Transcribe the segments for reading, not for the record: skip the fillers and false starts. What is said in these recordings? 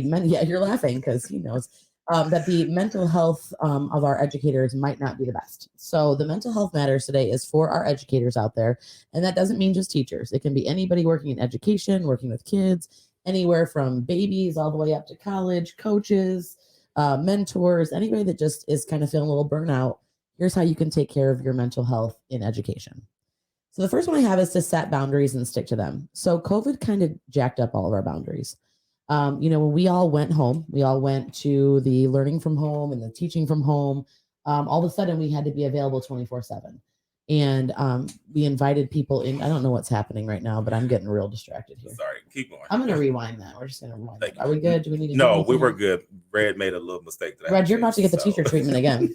yeah, you're laughing because he knows that the mental health of our educators might not be the best. So the mental health matters today is for our educators out there, and that doesn't mean just teachers. It can be anybody working in education, working with kids, anywhere from babies all the way up to college, coaches, mentors, anybody that just is kind of feeling a little burnout. Here's how you can take care of your mental health in education. So the first one I have is to set boundaries and stick to them. So COVID kind of jacked up all of our boundaries. When we all went home, we all went to the learning from home and the teaching from home. All of a sudden, we had to be available 24/7. And we invited people in. I don't know what's happening right now, but I'm getting real distracted here. Sorry, keep going. I'm going to rewind that. We're just going to rewind that. Are we good? Do we need to? No, we were good. Red made a little mistake today. Red, you're about to get the teacher treatment again.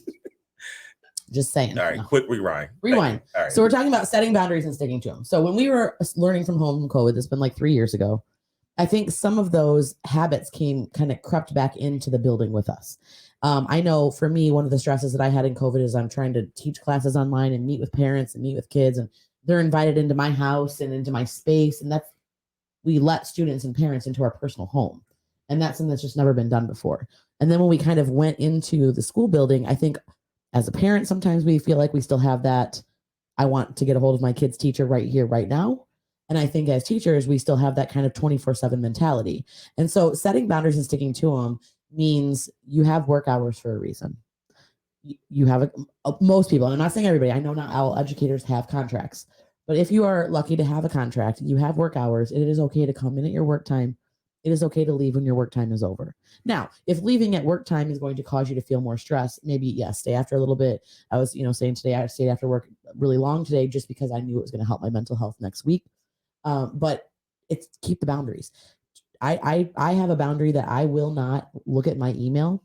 Just saying. All right, quick rewind. Rewind. All right. So we're talking about setting boundaries and sticking to them. So when we were learning from home from COVID, it's been like 3 years ago. I think some of those habits crept back into the building with us. I know for me, one of the stresses that I had in COVID is I'm trying to teach classes online and meet with parents and meet with kids, and they're invited into my house and into my space. And we let students and parents into our personal home. And that's something that's just never been done before. And then when we kind of went into the school building, I think as a parent, sometimes we feel like we still have that, I want to get a hold of my kid's teacher right here, right now. And I think as teachers, we still have that kind of 24/7 mentality. And so setting boundaries and sticking to them means you have work hours for a reason. You have most people, and I'm not saying everybody, I know not all educators have contracts, but if you are lucky to have a contract, you have work hours, it is okay to come in at your work time. It is okay to leave when your work time is over. Now, if leaving at work time is going to cause you to feel more stress, maybe, yes, stay after a little bit. I was, saying today, I stayed after work really long today just because I knew it was going to help my mental health next week. But it's keep the boundaries. I have a boundary that I will not look at my email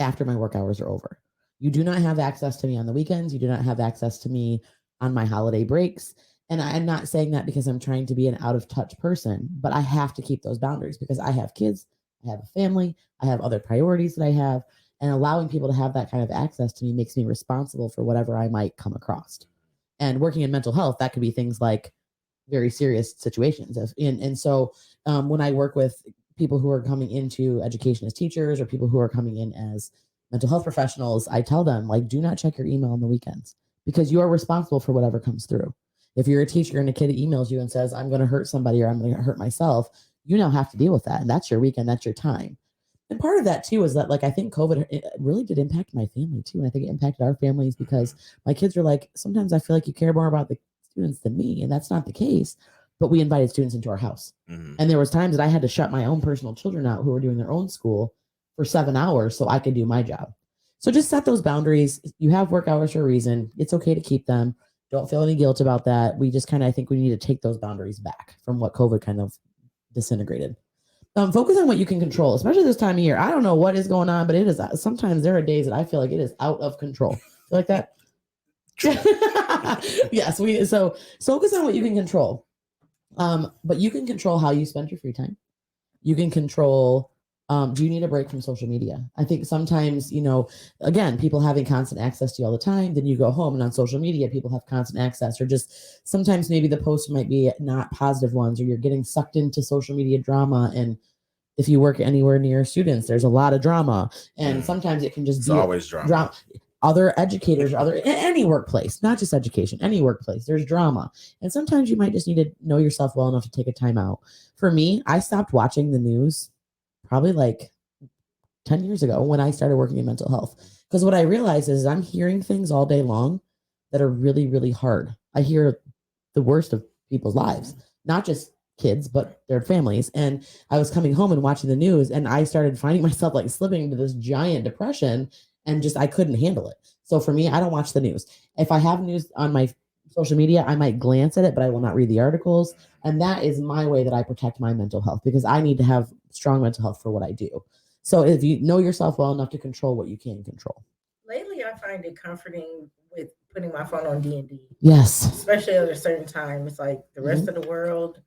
after my work hours are over. You do not have access to me on the weekends. You do not have access to me on my holiday breaks. And I'm not saying that because I'm trying to be an out of touch person, but I have to keep those boundaries because I have kids, I have a family, I have other priorities that I have, and allowing people to have that kind of access to me makes me responsible for whatever I might come across. And working in mental health, that could be things like very serious situations. And so when I work with people who are coming into education as teachers or people who are coming in as mental health professionals, I tell them, like, do not check your email on the weekends because you are responsible for whatever comes through. If you're a teacher and a kid emails you and says, I'm going to hurt somebody or I'm going to hurt myself, you now have to deal with that. And that's your weekend. That's your time. And part of that too is that, like, I think COVID really did impact my family too. And I think it impacted our families because my kids are like, sometimes I feel like you care more about the students than me. And that's not the case. But we invited students into our house. Mm-hmm. And there was times that I had to shut my own personal children out who were doing their own school for 7 hours so I could do my job. So just set those boundaries. You have work hours for a reason. It's okay to keep them. Don't feel any guilt about that. We just I think we need to take those boundaries back from what COVID kind of disintegrated. Focus on what you can control, especially this time of year. I don't know what is going on, but it is sometimes there are days that I feel like it is out of control. Feel like that? Yes. So focus on what you can control. But you can control how you spend your free time. You can control, do you need a break from social media? I think sometimes, again, people having constant access to you all the time, then you go home and on social media, people have constant access, or just sometimes maybe the posts might be not positive ones, or you're getting sucked into social media drama. And if you work anywhere near students, there's a lot of drama. And sometimes it can just be always drama. Other educators, any workplace, not just education, any workplace, there's drama. And sometimes you might just need to know yourself well enough to take a time out. For me, I stopped watching the news probably like 10 years ago when I started working in mental health. Because what I realized is I'm hearing things all day long that are really, really hard. I hear the worst of people's lives, not just kids, but their families. And I was coming home and watching the news, and I started finding myself like slipping into this giant depression, and I couldn't handle it. So for me, I don't watch the news. If I have news on my social media, I might glance at it, but I will not read the articles. And that is my way that I protect my mental health, because I need to have strong mental health for what I do. So if you know yourself well enough to control what you can control. Lately, I find it comforting with putting my phone on D&D. Yes. Especially at a certain time. It's like the rest of the world,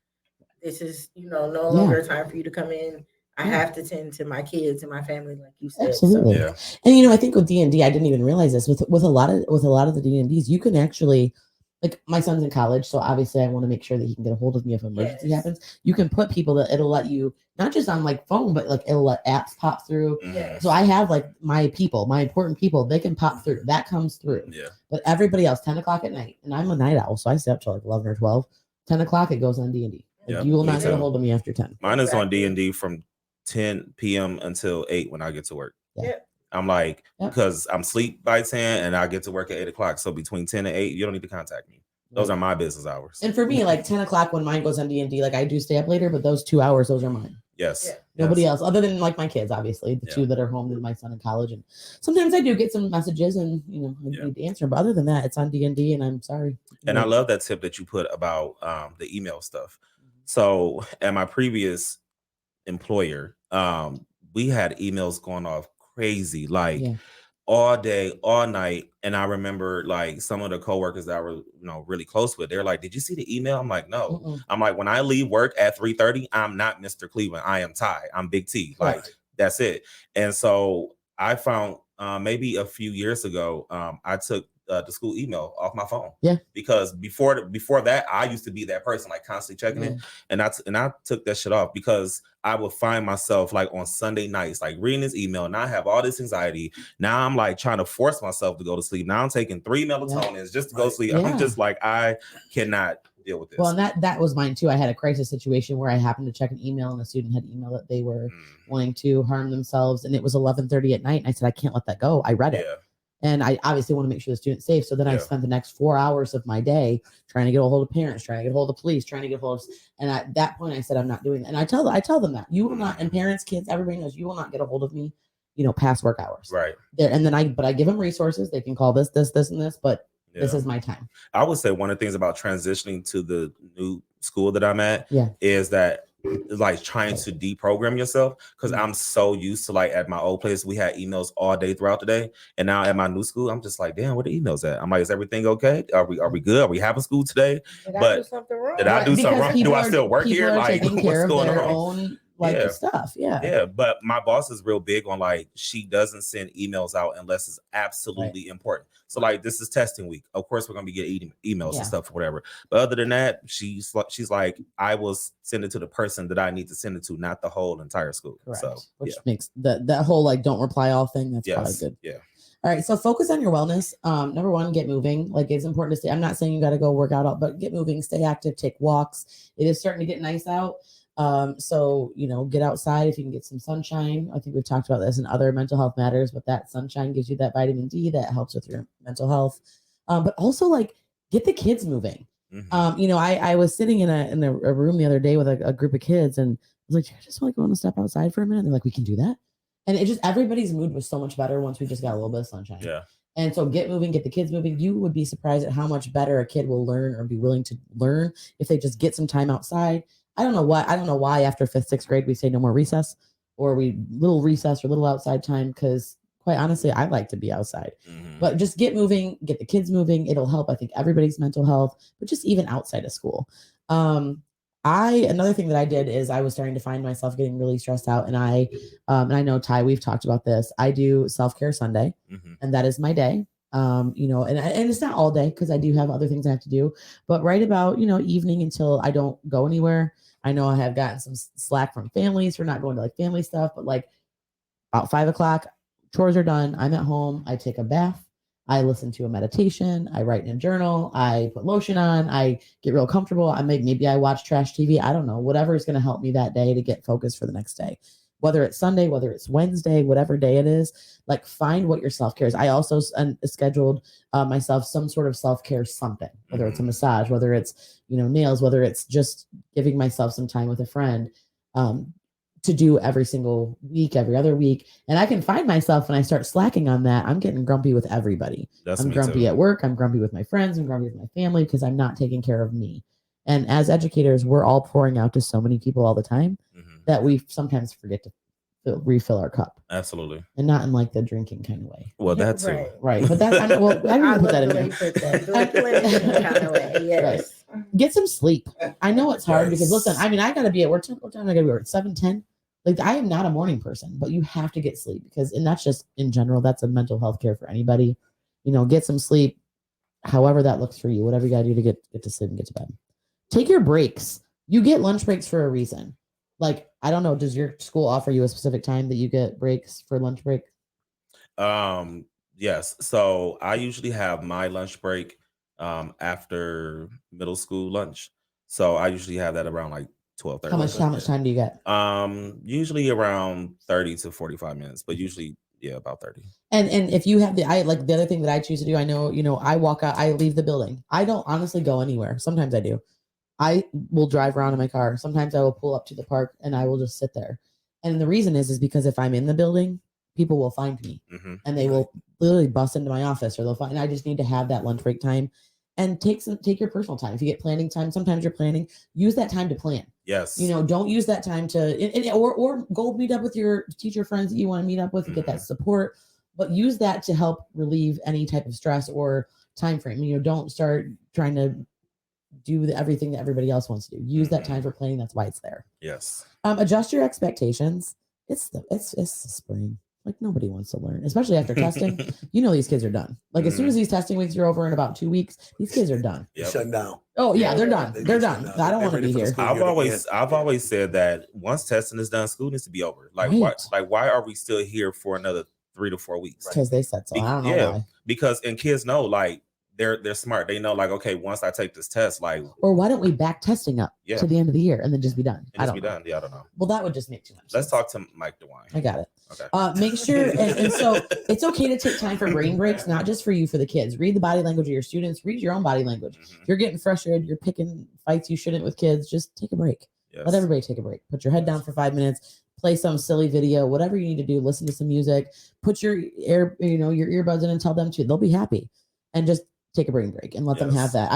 this is, no longer a time for you to come in. I have to tend to my kids and my family, like you said. Absolutely. So. And I think with D&D, I didn't even realize this. With a lot of the D&Ds, you can actually like my son's in college, so obviously I want to make sure that he can get a hold of me if an emergency Yes. happens. You can put people that it'll let you not just on like phone, but like it'll let apps pop through. Yes. So I have like my important people, they can pop through. That comes through. Yeah. But everybody else, 10 o'clock at night, and I'm a night owl, so I stay up till like 11 or 12. 10 o'clock, it goes on D&D. Yeah, You will me not get a too. hold of me after 10. Mine is on Exactly. D&D from 10 p.m. until 8 when I get to work. Yeah. I'm like, Yep. because I'm sleep by 10 and I get to work at 8 o'clock. So between 10 and 8, you don't need to contact me. Those are my business hours. And for me, like 10 o'clock when mine goes on D&D, like I do stay up later, but those 2 hours, those are mine. Yes. Yeah. Nobody Yes. else, other than like my kids, obviously, the Yeah. two that are home with my son in college. And sometimes I do get some messages and, I Yeah. need to answer. But other than that, it's on D&D and I'm sorry. And I love that tip that you put about the email stuff. So at my previous employer, we had emails going off crazy, like Yeah. all day, all night. And I remember like some of the coworkers that I were, really close with, they're like, "Did you see the email?" I'm like, "No." Mm-mm. I'm like, when I leave work at 3:30, I'm not Mr. Cleveland. I am Ty. I'm Big T. Like Correct. that's it. And so I found maybe a few years ago, I took the school email off my phone. Yeah. Because before that, I used to be that person, like constantly checking it. And I took that shit off because I would find myself like on Sunday nights, like reading this email, and I have all this anxiety. Now I'm like trying to force myself to go to sleep. Now I'm taking 3 melatonins just to go to sleep. Yeah. I'm just like, I cannot deal with this. Well, and that was mine too. I had a crisis situation where I happened to check an email and a student had emailed that they were wanting to harm themselves. And it was 11:30 at night. And I said, I can't let that go. I read it. Yeah. And I obviously want to make sure the student's safe. So then I Yeah. spent the next 4 hours of my day trying to get a hold of parents, trying to get a hold of police, trying to get a hold of. And at that point, I said, I'm not doing that. And I tell them that you will not, and parents, kids, everybody knows you will not get a hold of me, past work hours. Right. There, and then I give them resources. They can call this, and this, but this is my time. I would say one of the things about transitioning to the new school that I'm at Yeah. is that like trying to deprogram yourself, because I'm so used to, like, at my old place we had emails all day throughout the day, and now at my new school I'm just like, damn, where the emails at? I'm like, is everything okay? Are we good? Are we having school today? Did I But do something wrong? did I do something Because wrong? people Do I are- still work people here? are Like, taking what's care of going their on? own Yeah. stuff. Yeah. Yeah, but my boss is real big on, like, she doesn't send emails out unless it's absolutely important. So, like, this is testing week. Of course, we're gonna be getting emails Yeah. and stuff or whatever. But other than that, she's like, I will send it to the person that I need to send it to, not the whole entire school. Correct. So, Which makes that whole like don't reply all thing. That's probably yes, good. yeah, All right. So focus on your wellness. Number one, get moving. Like, it's important to stay. I'm not saying you got to go work out, but get moving, stay active, take walks. It is starting to get nice out. So, get outside if you can get some sunshine. I think we've talked about this in other mental health matters, but that sunshine gives you that vitamin D that helps with your mental health. But also, like, get the kids moving. Mhm. I was sitting in a room the other day with a group of kids, and I was like, I just want to go and step outside for a minute. And they're like, we can do that. And it just, everybody's mood was so much better once we just got a little bit of sunshine. Yeah. And so get moving, get the kids moving. You would be surprised at how much better a kid will learn or be willing to learn if they just get some time outside. I don't know why after 5th, 6th grade, we say no more recess, or little recess or little outside time. Because quite honestly, I like to be outside, but just get moving, get the kids moving. It'll help, I think, everybody's mental health, but just even outside of school. Another thing that I did is I was starting to find myself getting really stressed out. And I know, Ty, we've talked about this. I do self-care Sunday, and that is my day. And it's not all day because I do have other things I have to do, but right about, evening until I don't go anywhere. I know I have gotten some slack from families for not going to like family stuff, but like about 5 o'clock, chores are done. I'm at home. I take a bath. I listen to a meditation. I write in a journal. I put lotion on. I get real comfortable. Maybe I watch trash TV. I don't know, whatever is going to help me that day to get focused for the next day. Whether it's Sunday, whether it's Wednesday, whatever day it is, like, find what your self-care is. I also scheduled myself some sort of self-care something, whether it's a massage, whether it's, nails, whether it's just giving myself some time with a friend, to do every single week, every other week. And I can find myself when I start slacking on that, I'm getting grumpy with everybody. That's I'm me grumpy too. at work. I'm grumpy with my friends. I'm grumpy with my family because I'm not taking care of me. And as educators, we're all pouring out to so many people all the time that we sometimes forget to refill our cup. Absolutely. And not in like the drinking kind of way. Well, that's Right. it. Right. But that's, I didn't put that in there. The kind of way. Yes. Get some sleep. I know it's hard because, Yes. listen, I got to be at work. What time I got to be at work? 7:10. Like, I am not a morning person, but you have to get sleep and that's just in general, that's a mental health care for anybody. Get some sleep. however that looks for you, whatever you gotta do to get to sleep and get to bed. Take your breaks. You get lunch breaks for a reason. Like, I don't know, does your school offer you a specific time that you get breaks for lunch break? Yes. So I usually have my lunch break after middle school lunch. So I usually have that around like 12:30. How much time do you get? Usually around 30 to 45 minutes, but usually about 30. And if you have the other thing that I choose to do, I know, I walk out, I leave the building. I don't honestly go anywhere. Sometimes I do. I will drive around in my car. Sometimes I will pull up to the park and I will just sit there. And the reason is because if I'm in the building, people will find me and they will literally bust into my office, or they'll find. And I just need to have that lunch break time, and take your personal time. If you get planning time, sometimes you're planning. Use that time to plan. Yes. Don't use that time to or go meet up with your teacher friends that you want to meet up with and get that support. But use that to help relieve any type of stress or time frame. Don't start trying to do everything that everybody else wants to do. Use that time for planning. That's why it's there. Yes. Adjust your expectations. It's the spring. Like, nobody wants to learn, especially after testing. These kids are done. Like, as soon as these testing weeks are over in about 2 weeks, these kids are done. Yep. Shutting down. Oh yeah, they're done. They're done. I don't want to be here. I've always said that once testing is done, school needs to be over. Like, why are we still here for another 3 to 4 weeks? Because they said so. I don't know why. Because kids know, like, they're smart. They know, like, okay, once I take this test, like, or why don't we back testing up to the end of the year and then just be done? I don't know. Yeah, I don't know. Well, that would just make too much sense. Let's talk to Mike DeWine. I got it. Okay. Make sure, and so it's okay to take time for brain breaks, not just for you, for the kids. Read the body language of your students. Read your own body language. If you're getting frustrated, you're picking fights you shouldn't with kids, just take a break. Yes. Let everybody take a break. Put your head down for 5 minutes. Play some silly video, whatever you need to do. Listen to some music. Put your your earbuds in and tell them to. They'll be happy, and just take a brain break and let them have that.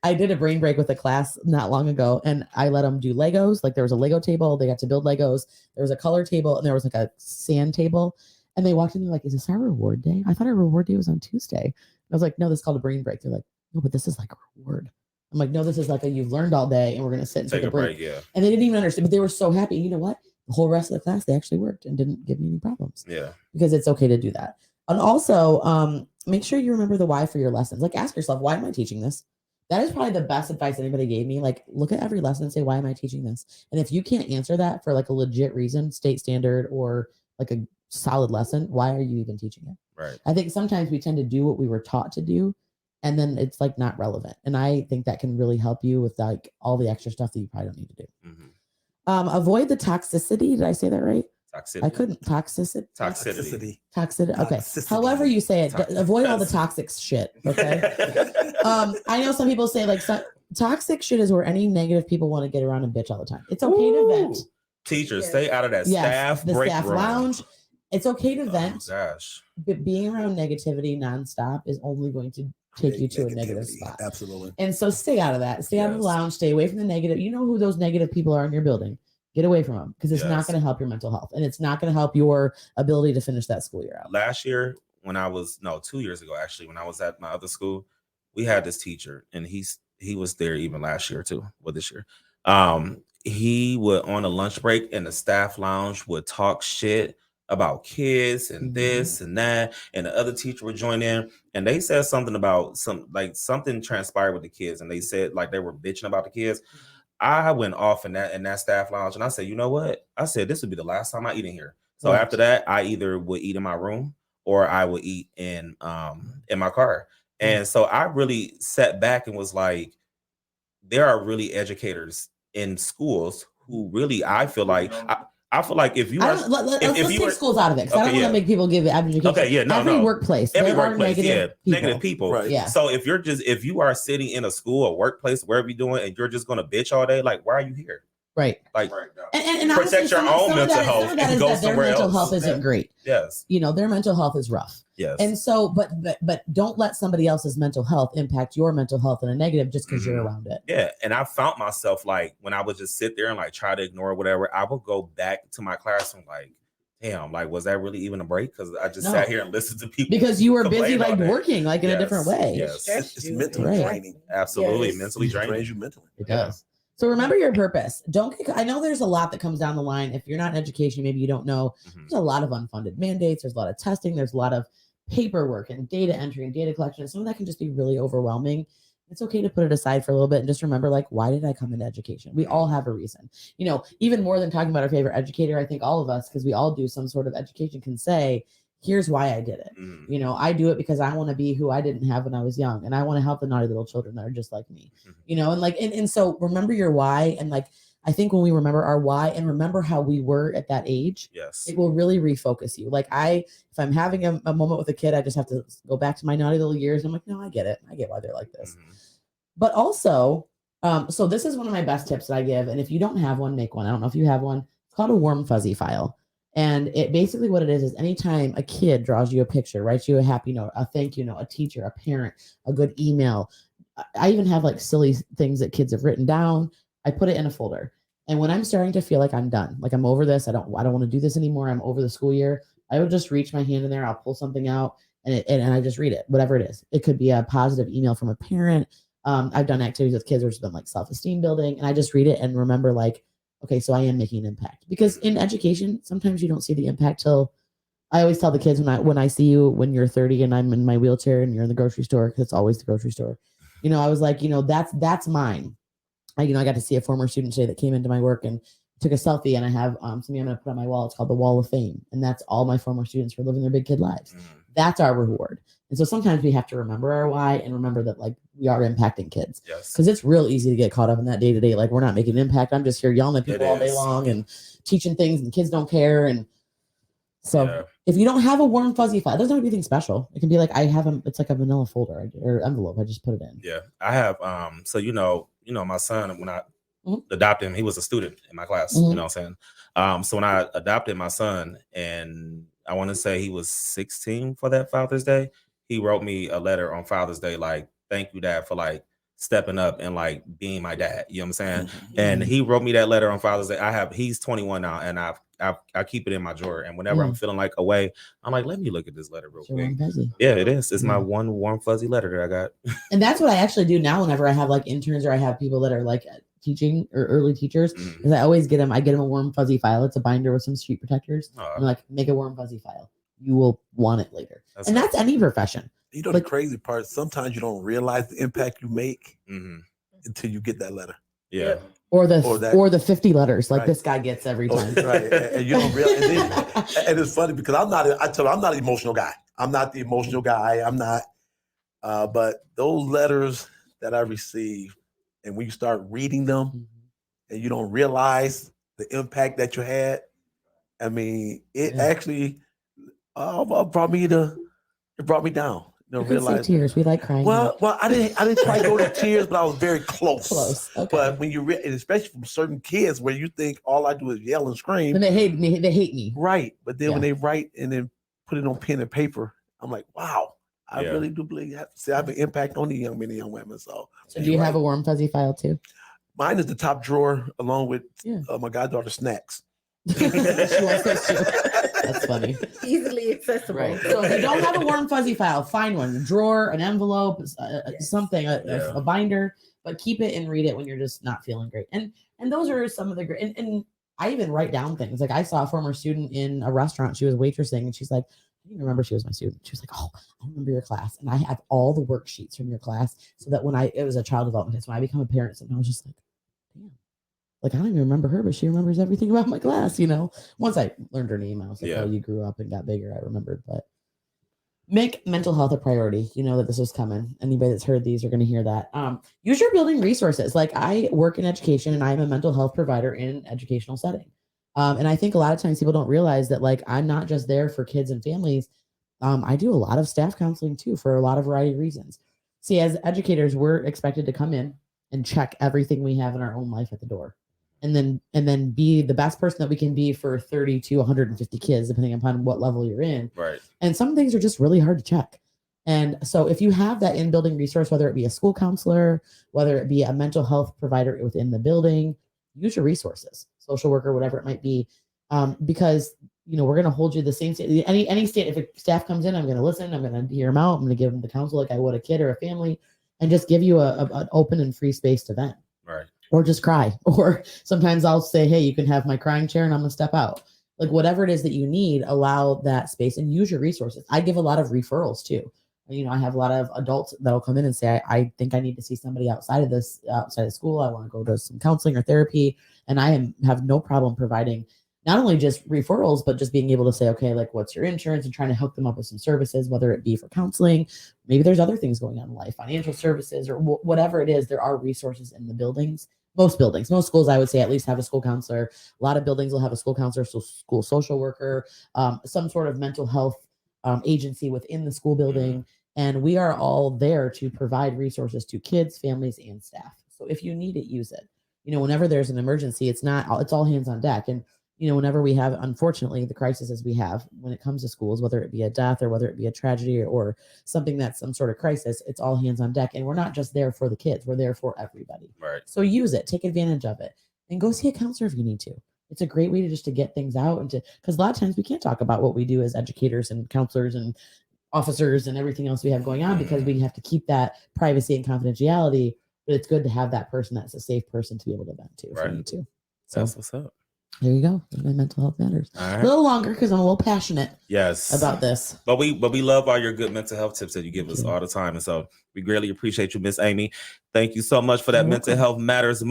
I did a brain break with a class not long ago, and I let them do Legos. Like, there was a Lego table. They got to build Legos. There was a color table, and there was like a sand table. And they walked in, they're like, "Is this our reward day? I thought our reward day was on Tuesday." And I was like, "No, this is called a brain break." They're like, "No, but this is like a reward." I'm like, "No, this is like you've learned all day, and we're going to sit and take a break." And they didn't even understand, but they were so happy. You know what? The whole rest of the class, they actually worked and didn't give me any problems. Yeah. Because it's okay to do that. And also, make sure you remember the why for your lessons. Like, ask yourself, why am I teaching this? That is probably the best advice anybody gave me. Like, look at every lesson and say, why am I teaching this? And if you can't answer that for like a legit reason, state standard, or like a solid lesson, why are you even teaching it? Right. I think sometimes we tend to do what we were taught to do, and then it's like not relevant. And I think that can really help you with like all the extra stuff that you probably don't need to do. Avoid the toxicity. Did I say that right? Toxicity. I couldn't. Toxicity. Okay. However you say it, avoid all the toxic shit. Okay. I know some people say like toxic shit is where any negative people want to get around and bitch all the time. It's okay to vent. Teachers, stay out of that staff break staff room. Lounge. It's okay to vent. Gosh. But being around negativity nonstop is only going to take you to a negative spot. Absolutely. And so stay out of that. Stay out of the lounge. Stay away from the negative. You know who those negative people are in your building. Get away from them, because it's not going to help your mental health, and it's not going to help your ability to finish that school year out. Last year, 2 years ago, actually, when I was at my other school, we had this teacher, and he was there even last year too, well, this year. He would, on a lunch break in the staff lounge, would talk shit about kids and this and that, and the other teacher would join in, and they said something about something transpired with the kids, and they said like they were bitching about the kids. I went off in that staff lounge, and I said, you know what? I said, this would be the last time I eat in here. So after that, I either would eat in my room or I would eat in my car. And so I really sat back and was like, there are really educators in schools who really, I feel like if you let's take schools out of it, because I don't want to make people give education. Okay, yeah, every workplace, negative people. Right. Yeah. So if you are sitting in a school or workplace, wherever you're doing, and you're just going to bitch all day, like, why are you here? Right. Like, and protect your own mental health and go somewhere else. Their mental health isn't great. Yes. Their mental health is rough. Yes. And so, but don't let somebody else's mental health impact your mental health in a negative just because you're around it. Yeah. And I found myself like when I would just sit there and like try to ignore whatever, I would go back to my classroom like, damn, like, was that really even a break? Because I just sat here and listened to people. Because you were busy like working like in a different way. Yes. It's mentally draining. Absolutely. Mentally draining. It drains you mentally. It does. So remember your purpose. I know there's a lot that comes down the line. If you're not in education, maybe you don't know. There's a lot of unfunded mandates. There's a lot of testing. There's a lot of paperwork and data entry and data collection. Some of that can just be really overwhelming. It's okay to put it aside for a little bit and just remember, like, why did I come into education? We all have a reason. Even more than talking about our favorite educator, I think all of us, because we all do some sort of education, can say, here's why I did it. I do it because I want to be who I didn't have when I was young, and I want to help the naughty little children that are just like me. And so remember your why. And like, I think when we remember our why and remember how we were at that age, yes, it will really refocus you. Like if I'm having a moment with a kid, I just have to go back to my naughty little years. I'm like, no, I get it. I get why they're like this. But also, so this is one of my best tips that I give. And if you don't have one, make one. I don't know if you have one. It's called a warm fuzzy file. And it basically what it is anytime a kid draws you a picture, writes you a happy note, a thank you note, a teacher, a parent, a good email. I even have like silly things that kids have written down. I put it in a folder. And when I'm starting to feel like I'm done, like I'm over this, I don't want to do this anymore, I'm over the school year, I would just reach my hand in there, I'll pull something out and I just read it, whatever it is. It could be a positive email from a parent. I've done activities with kids where it's been like self-esteem building, and I just read it and remember, like, okay, so I am making an impact. Because in education, sometimes you don't see the impact till, I always tell the kids when I see you when you're 30 and I'm in my wheelchair and you're in the grocery store, because it's always the grocery store. I was like, that's mine. I got to see a former student today that came into my work and took a selfie, and I have something I'm going to put on my wall. It's called the Wall of Fame. And that's all my former students for living their big kid lives. That's our reward. And so sometimes we have to remember our why and remember that, like, we are impacting kids. Yes. Because it's real easy to get caught up in that day to day. Like, we're not making an impact. I'm just here yelling at people all day long and teaching things, and kids don't care. And so if you don't have a warm fuzzy file, it doesn't have anything special. It can be like, it's like a vanilla folder or envelope. I just put it in. Yeah. I have, so, my son, when I adopted him, he was a student in my class, you know what I'm saying? So when I adopted my son, and I want to say he was 16 for that Father's Day, he wrote me a letter on Father's Day, like, thank you, Dad, for like stepping up and like being my dad. You know what I'm saying? And he wrote me that letter on Father's Day. He's 21 now, and I keep it in my drawer. And whenever I'm feeling like away, I'm like, let me look at this letter real quick. Yeah, it is. It's my one warm fuzzy letter that I got. And that's what I actually do now whenever I have like interns or I have people that are like teaching or early teachers, because I always get them a warm fuzzy file. It's a binder with some street protectors. I'm like, make a warm fuzzy file. You will want it later. That's any profession. The crazy part, sometimes you don't realize the impact you make until you get that letter. Yeah. Or the 50 letters like this guy gets every time. Right. And you don't realize. And it's funny because I'm not an emotional guy. I'm not the emotional guy. I'm not. But those letters that I receive, and when you start reading them and you don't realize the impact that you had, I mean, it actually brought me down. Realize tears. We like crying. Well, I didn't quite go to tears, but I was very close. Close. Okay. But when you and especially from certain kids, where you think all I do is yell and scream, and they hate me. They hate me. Right. But then when they write and then put it on pen and paper, I'm like, wow, I really do believe that. See, I have an impact on the young men and young women. So do you have a warm fuzzy file too? Mine is the top drawer, along with my goddaughter's snacks. She wants those too. That's funny. Easily accessible. Right. So if you don't have a warm fuzzy file, find one. A drawer, an envelope, something, a binder, but keep it and read it when you're just not feeling great. And those are some of the great. And I even write down things. Like I saw a former student in a restaurant. She was waitressing, and she's like, I didn't remember she was my student. She was like, oh, I remember your class, and I have all the worksheets from your class, so that when it was a child development test, when I become a parent, and I was just like, damn. Like, I don't even remember her, but she remembers everything about my class, Once I learned her name, I was like, oh, you grew up and got bigger. I remembered. But make mental health a priority. You know that this was coming. Anybody that's heard these are going to hear that. Use your building resources. Like, I work in education, and I'm a mental health provider in an educational setting. And I think a lot of times people don't realize that, like, I'm not just there for kids and families. I do a lot of staff counseling, too, for a lot of variety of reasons. See, as educators, we're expected to come in and check everything we have in our own life at the door. And then be the best person that we can be for 30 to 150 kids, depending upon what level you're in. Right. And some things are just really hard to check. And so if you have that in-building resource, whether it be a school counselor, whether it be a mental health provider within the building, use your resources, social worker, whatever it might be, because we're going to hold you the same state. Any state, if a staff comes in, I'm going to listen. I'm going to hear them out. I'm going to give them the counsel like I would a kid or a family, and just give you an open and free space to vent. Right. Or just cry. Or sometimes I'll say, hey, you can have my crying chair and I'm going to step out. like whatever it is that you need, allow that space and use your resources. I give a lot of referrals too. You know, I have a lot of adults that'll come in and say, I think I need to see somebody outside of school. I want to go to some counseling or therapy. And have no problem providing not only just referrals, but just being able to say, okay, like what's your insurance, and trying to hook them up with some services, whether it be for counseling, maybe there's other things going on in life, financial services, or whatever it is. There are resources in the buildings. Most schools, I would say, at least have a school counselor. A lot of buildings will have a school counselor, so school social worker, some sort of mental health agency within the school building. And we are all there to provide resources to kids, families, and staff. So if you need it, use it. You know, whenever there's an emergency, it's all hands on deck. And, you know, whenever we have, unfortunately, the crises we have when it comes to schools, whether it be a death or whether it be a tragedy or something that's some sort of crisis, it's all hands on deck. And we're not just there for the kids. We're there for everybody. Right. So use it, take advantage of it, and go see a counselor if you need to. It's a great way to get things out, and because a lot of times we can't talk about what we do as educators and counselors and officers and everything else we have going on because we have to keep that privacy and confidentiality. But it's good to have that person that's a safe person to be able to vent to if you need to. So that's what's up. There you go. My mental health matters. All right. A little longer because I'm a little passionate. Yes. About this. But we love all your good mental health tips that you give us all the time. And so we greatly appreciate you, Miss Amy. Thank you so much for that You're Mental welcome. Health Matters